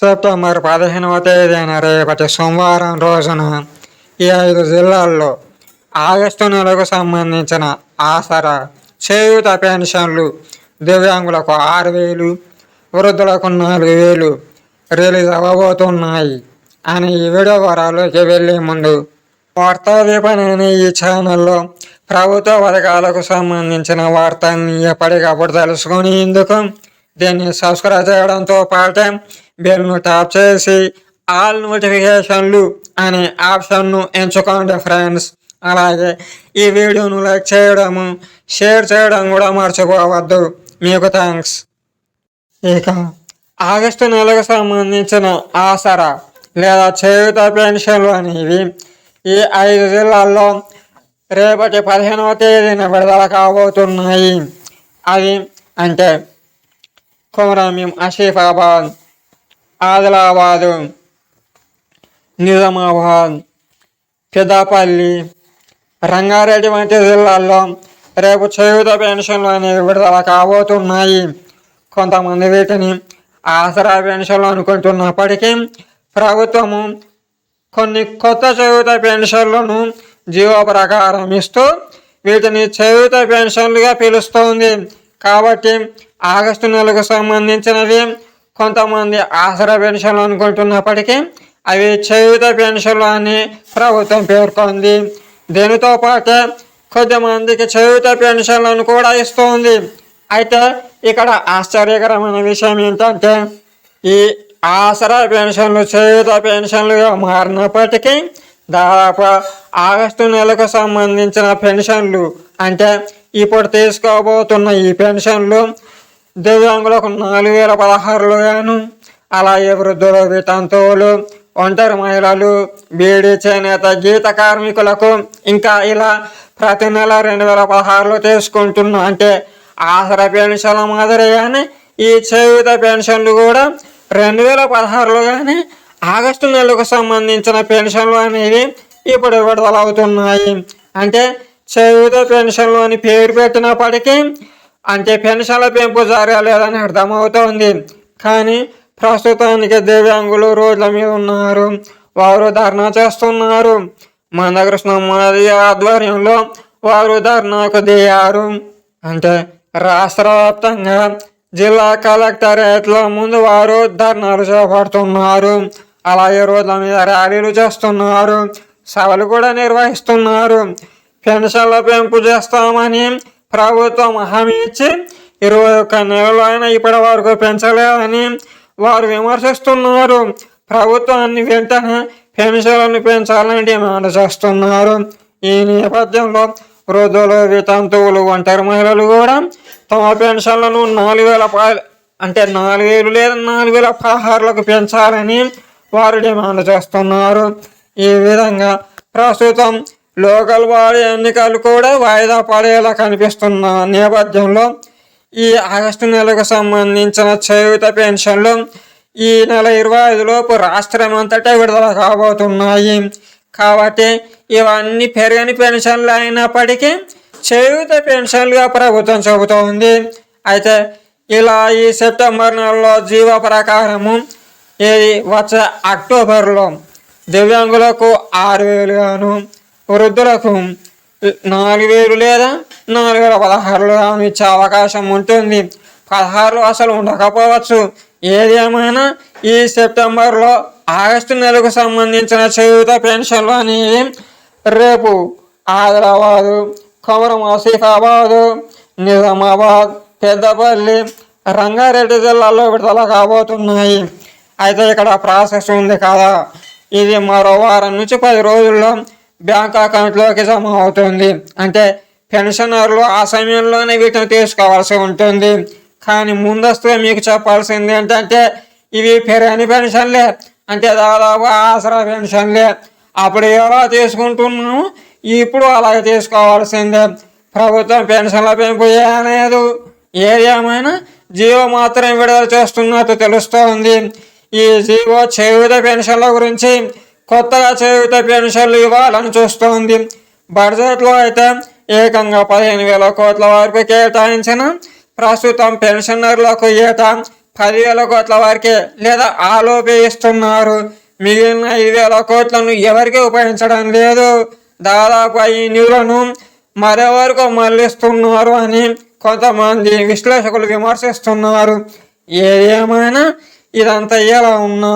September 15వ తేదీన రేపటి సోమవారం రోజున ఈ 5 జిల్లాల్లో ఆగస్టు నెలకు సంబంధించిన ఆసరా, చేయూత పెన్షన్లు దివ్యాంగులకు 6,000, వృద్ధులకు 4,000 రిలీజ్ అవ్వబోతున్నాయి అని ఈ వీడియో వివరాల్లోకి వెళ్లే ముందు వార్తా విపణి అనే ఈ ఛానల్లో ప్రభుత్వ పథకాలకు సంబంధించిన వార్తల్ని ఎప్పటికప్పుడు తెలుసుకునేందుకు దీన్ని సబ్స్క్రైబ్ చేయడంతో పాటే బెల్ను ట్యాప్ చేసి ఆల్ నోటిఫికేషన్లు అనే ఆప్షన్ను ఎంచుకోండి ఫ్రెండ్స్. అలాగే ఈ వీడియోను లైక్ చేయడము, షేర్ చేయడం కూడా మర్చిపోవద్దు. మీకు థ్యాంక్స్. ఇక ఆగస్టు నెలకు సంబంధించిన ఆసరా లేదా చేయూత పెన్షన్లు అనేవి ఈ 5 జిల్లాల్లో రేపటి 15వ తేదీన విడుదల కాబోతున్నాయి. అవి అంటే కొమరంభీం, ఆసిఫాబాద్, ఆదిలాబాదు, నిజామాబాద్, పెద్దపల్లి, రంగారెడ్డి వంటి జిల్లాల్లో రేపు చేయూత పెన్షన్లు అనేవి విడుదల కాబోతున్నాయి. కొంతమంది వీటిని ఆసరా పెన్షన్లు అనుకుంటున్నప్పటికీ ప్రభుత్వము కొన్ని కొత్త చేయూత పెన్షన్లను జీవో ప్రకారం ఇస్తూ వీటిని చేయూత పెన్షన్లుగా పిలుస్తోంది. కాబట్టి ఆగస్టు నెలకు సంబంధించినవి కొంతమంది ఆసరా పెన్షన్లు అనుకుంటున్నప్పటికీ అవి చేయూత పెన్షన్లు అని ప్రభుత్వం పేర్కొంది. దీనితో పాటే కొద్దిమందికి చేయూత పెన్షన్లను కూడా ఇస్తోంది. అయితే ఇక్కడ ఆశ్చర్యకరమైన విషయం ఏంటంటే ఈ ఆసరా పెన్షన్లు చేయూత పెన్షన్లుగా మారినప్పటికీ దాదాపు ఆగస్టు నెలకు సంబంధించిన పెన్షన్లు అంటే ఇప్పుడు తీసుకోబోతున్న ఈ పెన్షన్లు దివ్యాంగులకు 4,016 గాను, అలాగే వృద్ధులు, వితంతువులు, ఒంటరి మహిళలు, బీడీ, చేనేత, గీత కార్మికులకు ఇంకా ఇలా ప్రతి నెల 2,016 తీసుకుంటున్నా అంటే ఆసరా పెన్షన్ల మాదిరిగానే ఈ చేయూత పెన్షన్లు కూడా 2016 కానీ ఆగస్టు నెలకు సంబంధించిన పెన్షన్లు అనేవి ఇప్పుడు విడుదలవుతున్నాయి. అంటే చేయూత పెన్షన్లు అని పేరు పెట్టినప్పటికీ అంటే పెన్షన్ల పెంపు జరగలేదని అర్థమవుతోంది. కానీ ప్రస్తుతానికి దివ్యాంగులు రోడ్ల మీద ఉన్నారు, వారు ధర్నా చేస్తున్నారు. మందకృష్ణ మాది ఆధ్వర్యంలో వారు ధర్నాకు దిగారు. అంటే రాష్ట్ర వ్యాప్తంగా జిల్లా కలెక్టరేట్ల ముందు వారు ధర్నాలు చేపడుతున్నారు. అలాగే రోడ్ల మీద ర్యాలీలు చేస్తున్నారు, సభలు కూడా నిర్వహిస్తున్నారు. పెన్షన్ల పెంపు చేస్తామని ప్రభుత్వం హామీ ఇచ్చి 21 నెలలు అయినా ఇప్పటి వరకు పెంచలేదని వారు విమర్శిస్తున్నారు. ప్రభుత్వాన్ని వెంటనే పెన్షన్లను పెంచాలని డిమాండ్ చేస్తున్నారు. ఈ నేపథ్యంలో వృద్ధులు, వితంతువులు, ఒంటరి మహిళలు కూడా తమ పెన్షన్లను 4,000 అంటే 4,000 లేదా 4,016 పెంచాలని వారు డిమాండ్ చేస్తున్నారు. ఈ విధంగా ప్రస్తుతం లోకల్ బాడీ ఎన్నికలు కూడా వాయిదా పడేలా కనిపిస్తున్న నేపథ్యంలో ఈ ఆగస్టు నెలకు సంబంధించిన చేయూత పెన్షన్లు ఈ నెల 25 లోపు రాష్ట్రం అంతటా విడుదల కాబోతున్నాయి. కాబట్టి ఇవన్నీ పెరగని పెన్షన్లు అయినప్పటికీ చేయూత పెన్షన్లుగా ప్రభుత్వం చెబుతోంది. అయితే ఇలా ఈ సెప్టెంబర్ నెలలో జీవో ప్రకారము వచ్చే అక్టోబర్లో దివ్యాంగులకు 6,000 గాను, వృద్ధులకు 4,000 లేదా 4,016 గాను ఇచ్చే అవకాశం ఉంటుంది. 16 అసలు ఉండకపోవచ్చు. ఏది ఏమైనా ఈ సెప్టెంబర్లో ఆగస్టు నెలకు సంబంధించిన చేయూత పెన్షన్లు అనేవి రేపు ఆదిలాబాదు, కొమరం, ఆసిఫాబాదు, నిజామాబాద్, పెద్దపల్లి, రంగారెడ్డి జిల్లాల్లో విడుదల కాబోతున్నాయి. అయితే ఇక్కడ ప్రాసెస్ ఉంది కదా, ఇది మరో వారం నుంచి 10 రోజుల్లో బ్యాంక్ అకౌంట్లోకి జమ అవుతుంది. అంటే పెన్షనర్లు ఆ సమయంలోనే వీటిని తీసుకోవాల్సి ఉంటుంది. కానీ ముందస్తుగా మీకు చెప్పాల్సింది ఏంటంటే ఇవి పెరగని పెన్షన్లే, అంటే దాదాపు ఆసరా పెన్షన్లే. అప్పుడు ఎలా తీసుకుంటున్నాము ఇప్పుడు అలాగే తీసుకోవాల్సిందే. ప్రభుత్వం పెన్షన్ల పెంపు చేయలేదు. ఏదేమైనా జీవో మాత్రం విడుదల చేస్తున్నట్టు తెలుస్తోంది. ఈ జీవో చేయూత పెన్షన్ల గురించి కొత్తగా చేయూత పెన్షన్లు ఇవ్వాలని చూస్తోంది. బడ్జెట్లో అయితే ఏకంగా 15,000 కోట్ల వరకు కేటాయించిన ప్రస్తుతం పెన్షనర్లకు ఏటా 10,000 కోట్ల వరకే లేదా ఆలోపే ఇస్తున్నారు. మిగిలిన 5,000 కోట్లను ఎవరికి ఉపయోగించడం లేదు. దాదాపు ఈ నిధులను మరెవరకు మళ్లిస్తున్నారు అని కొంతమంది విశ్లేషకులు విమర్శిస్తున్నారు. ఏదేమైనా ఇదంతా ఎలా ఉన్నా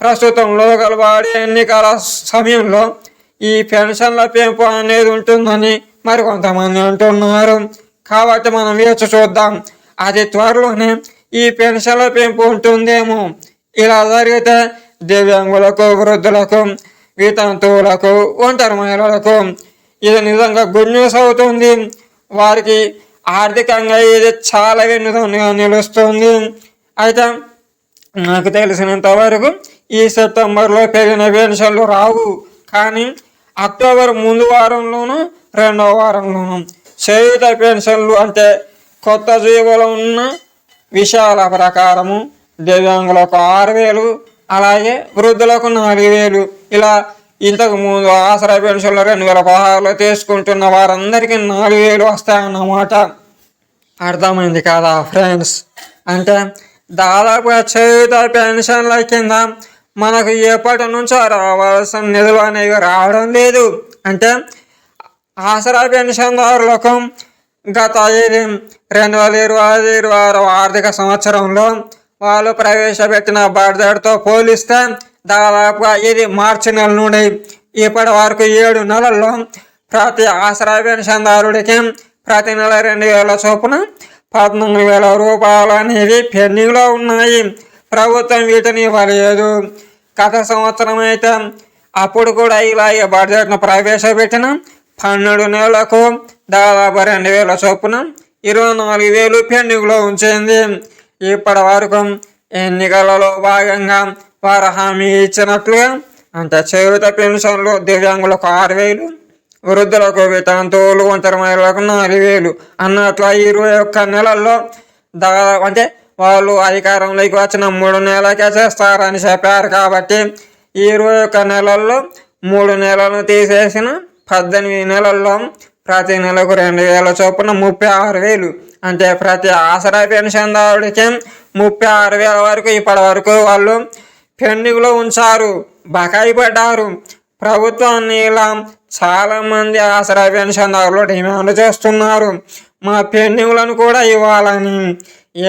ప్రస్తుతం లోకల్ బాడీ ఎన్నికల సమయంలో ఈ పెన్షన్ల పెంపు అనేది ఉంటుందని మరికొంతమంది అంటున్నారు. కాబట్టి మనం వేచి చూద్దాం. అతి త్వరలోనే ఈ పెన్షన్ల పెంపు ఉంటుందేమో. ఇలా జరిగితే దివ్యాంగులకు, వృద్ధులకు, వితంతువులకు, ఒంటరి మహిళలకు ఇది నిజంగా గుడ్ న్యూస్ అవుతుంది. వారికి ఆర్థికంగా ఇది చాలా వెన్నుదన్నుగా నిలుస్తుంది. అయితే నాకు తెలిసినంత వరకు ఈ సెప్టెంబర్లో పెరిగిన పెన్షన్లు రావు. కానీ అక్టోబర్ ముందు వారంలోనూ రెండవ వారంలోనూ చేయుత పెన్షన్లు అంటే కొత్త జీవోలో ఉన్న విషయాల ప్రకారము దివ్యాంగులకు 6,000, అలాగే వృద్ధులకు 4,000, ఇలా ఇంతకు ముందు ఆసరా పెన్షన్లు 2016లో తీసుకుంటున్న వారందరికీ 4,000 వస్తాయన్నమాట. అర్థమైంది కదా ఫ్రెండ్స్? అంటే దాదాపుగా చేయుత పెన్షన్ల కింద మనకు ఎప్పటి నుంచో రావాల్సిన నిధులు అనేవి రావడం లేదు. అంటే ఆసరా పెన్షన్దారులకు గత 2025-26 ఆర్థిక సంవత్సరంలో వాళ్ళు ప్రవేశపెట్టిన బడ్జెట్తో పోలిస్తే దాదాపుగా ఇది మార్చి నెల నుండి ఇప్పటి వరకు 7 నెలల్లో ప్రతి ఆసరా పెన్షన్దారుడికి ప్రతి నెల 2,000 చొప్పున 14,000 రూపాయలు అనేవి పెండింగ్లో ఉన్నాయి. ప్రభుత్వం వీటిని ఇవ్వలేదు. గత సంవత్సరం అయితే అప్పుడు కూడా ఇలాగే బడ్జెట్ను ప్రవేశపెట్టిన 12 నెలలకు దాదాపు 2,000 చొప్పున 24,000 పెండింగ్లో ఉంచింది. ఇప్పటి వరకు ఎన్నికలలో భాగంగా వారు హామీ ఇచ్చినట్లుగా అంటే చేయుత పెన్షన్లు దివ్యాంగులకు 6,000, వృద్ధులకు, వితంతువులు, ఒంటరి మహిళలకు 4,000 అన్నట్లు 21 నెలల్లో దాదాపు అంటే వాళ్ళు అధికారంలోకి వచ్చిన 3 నెలలకే చేస్తారని చెప్పారు. కాబట్టి 21 నెలల్లో 3 నెలలను తీసేసిన 18 నెలల్లో ప్రతి నెలకు 2,000 చొప్పున 36,000. అంటే ప్రతి ఆసరా పెన్షన్దారుడికి 36,000 వరకు ఇప్పటి వరకు వాళ్ళు పెండింగ్లో ఉంచారు, బకాయి పడ్డారు. ప్రభుత్వాన్ని ఇలా చాలామంది ఆసరా పెన్షన్దారులు డిమాండ్ చేస్తున్నారు, మా పెండింగ్లను కూడా ఇవ్వాలని.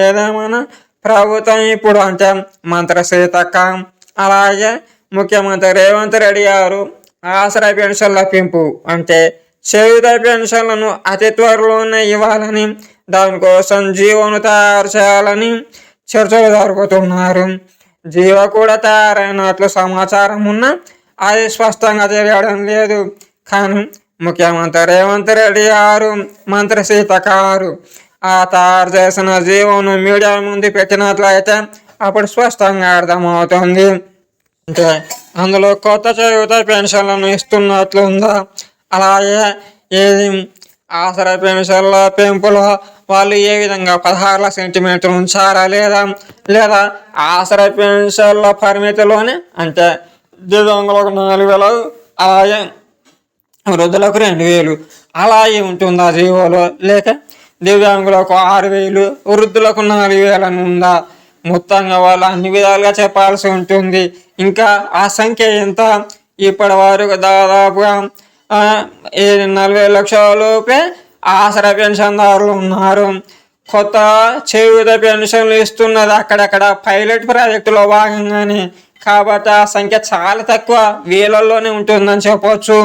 ఏదేమైనా ప్రభుత్వం ఇప్పుడు అంటే మంత్రి సీతక్క అలాగే ముఖ్యమంత్రి రేవంత్ రెడ్డి గారు ఆసరా పెన్షన్ల పెంపు అంటే చేయుత పెన్షన్లను అతి త్వరలోనే ఇవ్వాలని, దానికోసం జీవోను తయారు చేయాలని చర్చలు జరుపుతున్నారు. జీవో కూడా తయారైనట్లు సమాచారం ఉన్నా అది స్పష్టంగా తెలియడం లేదు. కానీ ముఖ్యమంత్రి రేవంత్ రెడ్డి గారు, మంత్రి సీతక్క గారు ఆ తయారు చేసిన జీవోను మీడియా ముందు పెట్టినట్లయితే అప్పుడు స్పష్టంగా అర్థమవుతుంది. అంటే అందులో కొత్త చేయుత పెన్షన్లను ఇస్తున్నట్లుందా, అలాగే ఏది ఆసరా పెన్షన్ల పెంపులో వాళ్ళు ఏ విధంగా 16 సెంటీమీటర్లు ఉంచారా లేదా ఆసరా పెన్షన్ల పరిమితిలోనే అంటే దివ్యాంగులకు 4,000 అలాగే వృద్ధులకు 2,000 అలాగే ఉంటుందా జీవోలో, లేక దివ్యాంగులకు 6,000 వృద్ధులకు 4,000 అని ఉందా? మొత్తంగా వాళ్ళు అన్ని విధాలుగా చెప్పాల్సి ఉంటుంది. ఇంకా ఆ సంఖ్య ఎంత? ఇప్పటి వరకు దాదాపుగా 40 లక్షల లోపే ఆసరా పెన్షన్దారులు ఉన్నారు. కొత్త చేయుత పెన్షన్లు ఇస్తున్నది అక్కడక్కడ పైలట్ ప్రాజెక్టులో భాగంగానే. కాబట్టి ఆ సంఖ్య చాలా తక్కువ, వేలల్లోనే ఉంటుందని చెప్పవచ్చు.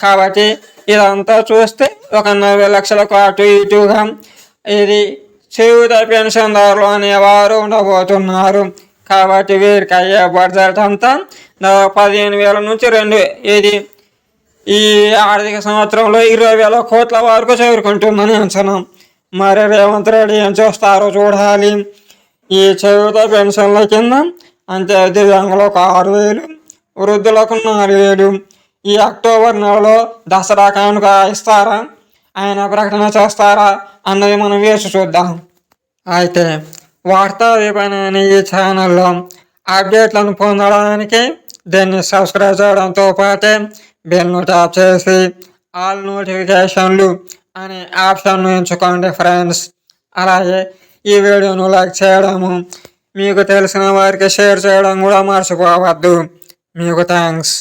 కాబట్టి ఇదంతా చూస్తే ఒక 40 లక్షలకు అటు ఇటుగా ఇది చేయుత పెన్షన్దారులు అనేవారు ఉండబోతున్నారు. కాబట్టి వీరికి అయ్యే బడ్జెట్ అంతా 15,000 నుంచి 2 ఈ ఆర్థిక సంవత్సరంలో 20,000 కోట్ల వరకు చేరుకుంటుందని అంచనా. మరి రేవంత్ రెడ్డి ఏం చేస్తారో చూడాలి. ఈ చేయుత పెన్షన్ల కింద అంటే దివ్యాంగులకు 6,000, వృద్ధులకు 4,000 ఈ అక్టోబర్ నెలలో దసరా కానుక ఇస్తారా, ఆయన ప్రకటన చేస్తారా అన్నది మనం వేసి చూద్దాం. అయితే వార్తా విపణి అనే ఈ ఛానల్లో అప్డేట్లను పొందడానికి దీన్ని సబ్స్క్రైబ్ చేయడంతో పాటే బెల్ను ట్యాప్ చేసి ఆల్ నోటిఫికేషన్లు అనే ఆప్షన్ను ఎంచుకోండి ఫ్రెండ్స్. అలాగే ఈ వీడియోను లైక్ చేయడము, మీకు తెలిసిన వారికి షేర్ చేయడం కూడా మర్చిపోవద్దు. మీకు థ్యాంక్స్.